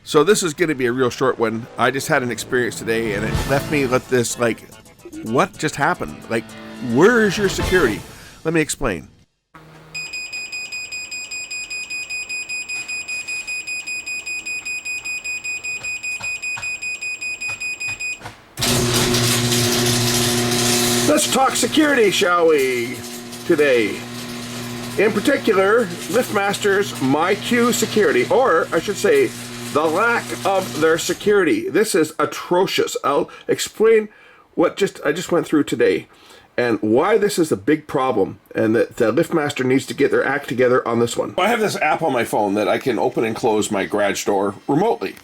So this is going to be a real short one. I just had an experience today and it left me with this, like, what just happened? Like, where is your security? Let me explain. Let's talk security, shall we, today? In particular, LiftMaster's MyQ security, or I should say, the lack of their security. This is atrocious. I'll explain what I just went through today and why this is a big problem and that LiftMaster needs to get their act together on this one. I have this app on my phone that I can open and close my garage door remotely,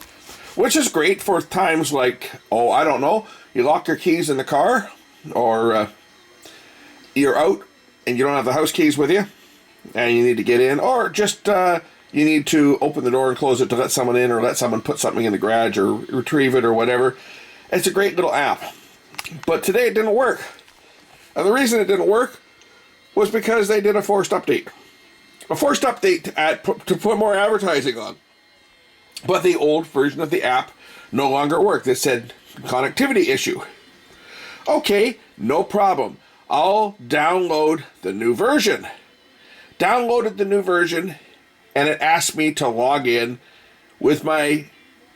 which is great for times like, oh, I don't know, you lock your keys in the car, or you're out and you don't have the house keys with you and you need to get in, or just you need to open the door and close it to let someone in or let someone put something in the garage or retrieve it or whatever. It's a great little app. But today it didn't work. And the reason it didn't work was because they did a forced update. A forced update to put more advertising on. But the old version of the app no longer worked. It said connectivity issue. Okay, no problem. I'll download the new version. Downloaded the new version, and it asked me to log in with my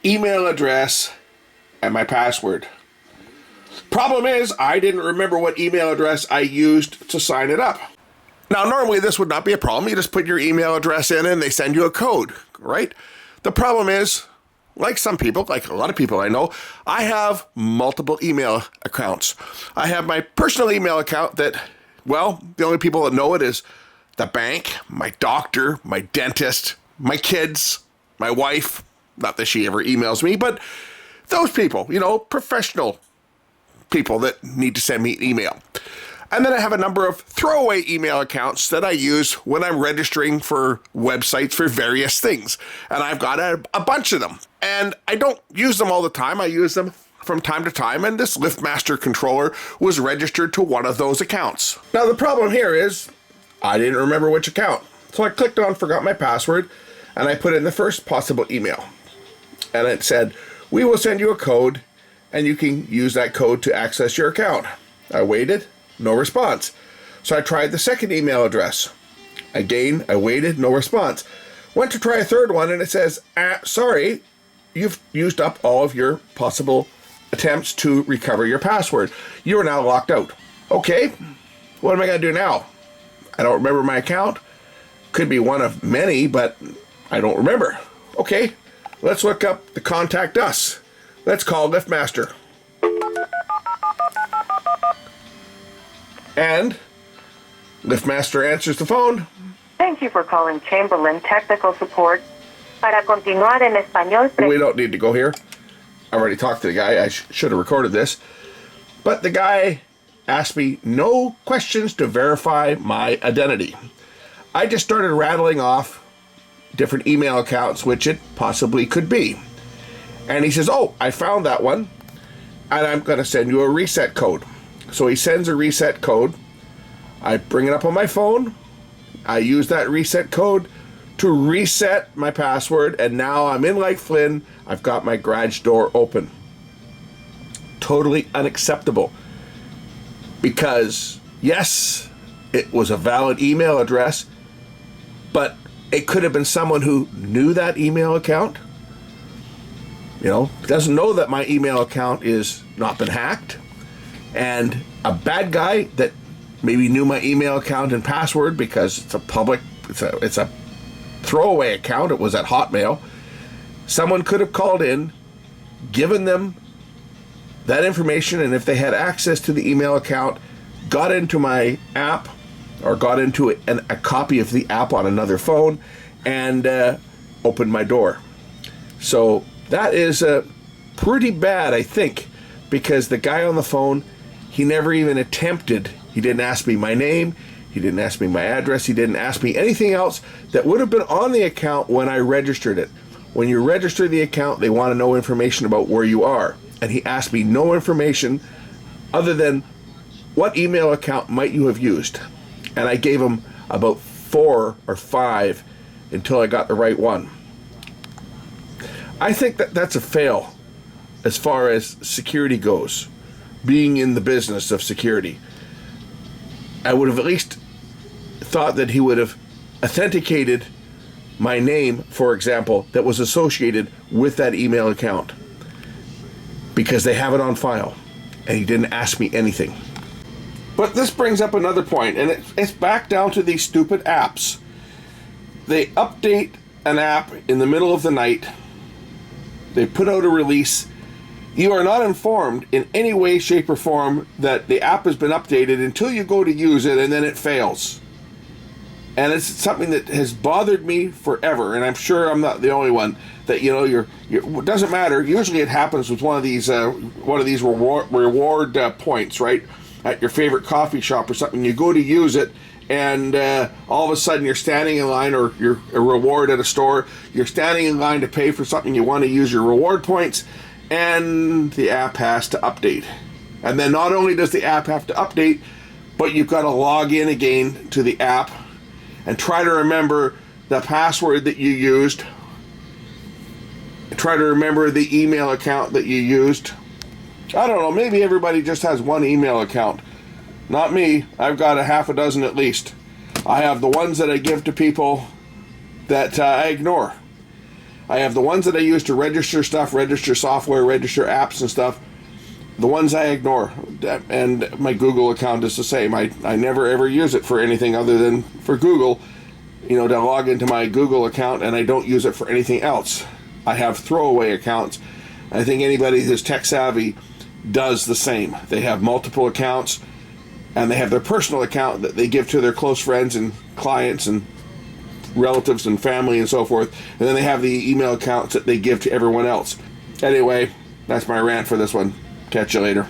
email address and my password. Problem is, I didn't remember what email address I used to sign it up. Now, normally this would not be a problem. You just put your email address in and they send you a code, right? The problem is, like some people, like a lot of people I know, I have multiple email accounts. I have my personal email account that, well, the only people that know it is the bank, my doctor, my dentist, my kids, my wife. Not that she ever emails me, but those people, professional people that need to send me an email. And then I have a number of throwaway email accounts that I use when I'm registering for websites for various things. And I've got a bunch of them. And I don't use them all the time. I use them from time to time. And this LiftMaster controller was registered to one of those accounts. Now the problem here is I didn't remember which account. So I clicked on forgot my password and I put in the first possible email. And it said, we will send you a code and you can use that code to access your account. I waited, no response. So I tried the second email address. Again, I waited, no response. Went to try a third one and it says, sorry, you've used up all of your possible attempts to recover your password. You are now locked out. Okay, what am I gonna do now? I don't remember my account. Could be one of many, but I don't remember. Okay, let's look up the contact us. Let's call LiftMaster. And LiftMaster answers the phone. Thank you for calling Chamberlain Technical Support. Para continuar en español. We don't need to go here. I already talked to the guy. I should have recorded this. But the guy asked me no questions to verify my identity. I just started rattling off different email accounts which it possibly could be. And he says, oh, I found that one and I'm going to send you a reset code. So he sends a reset code. I bring it up on my phone. I use that reset code to reset my password, and now I'm in like Flynn. I've got my garage door open. Totally unacceptable. Because, yes, it was a valid email address, but it could have been someone who knew that email account. Doesn't know that my email account is not been hacked. And a bad guy that maybe knew my email account and password because it's a public, it's a throwaway account. It was at Hotmail. Someone could have called in, given them that information, and if they had access to the email account, got into my app or got into a copy of the app on another phone and opened my door. So that is pretty bad, I think, because the guy on the phone, he never even attempted. He didn't ask me my name. He didn't ask me my address. He didn't ask me anything else that would have been on the account when I registered it. When you register the account, they want to know information about where you are. And he asked me no information other than what email account might you have used. And I gave him about 4 or 5 until I got the right one. I think that that's a fail as far as security goes, being in the business of security. I would have at least thought that he would have authenticated my name, for example, that was associated with that email account, because they have it on file, and he didn't ask me anything. But this brings up another point, and it's back down to these stupid apps. They update an app in the middle of the night. They put out a release. You are not informed in any way, shape, or form that the app has been updated until you go to use it, and then it fails. And it's something that has bothered me forever, and I'm sure I'm not the only one. That it doesn't matter. Usually, it happens with one of these reward points, right? At your favorite coffee shop or something, you go to use it, and all of a sudden you're standing in line, or you're a reward at a store. You're standing in line to pay for something. You want to use your reward points, and the app has to update. And then not only does the app have to update, but you've got to log in again to the app and try to remember the password that you used. Try to remember the email account that you used. I don't know, maybe everybody just has one email account. Not me. I've got a half a dozen at least. I have the ones that I give to people that I ignore. I have the ones that I use to register stuff, register software, register apps and stuff. The ones I ignore. And my Google account is the same. I never ever use it for anything other than for Google, to log into my Google account, and I don't use it for anything else. I have throwaway accounts. I think anybody who's tech savvy does the same. They have multiple accounts, and they have their personal account that they give to their close friends and clients and relatives and family and so forth, and then they have the email accounts that they give to everyone else. Anyway, that's my rant for this one. Catch you later.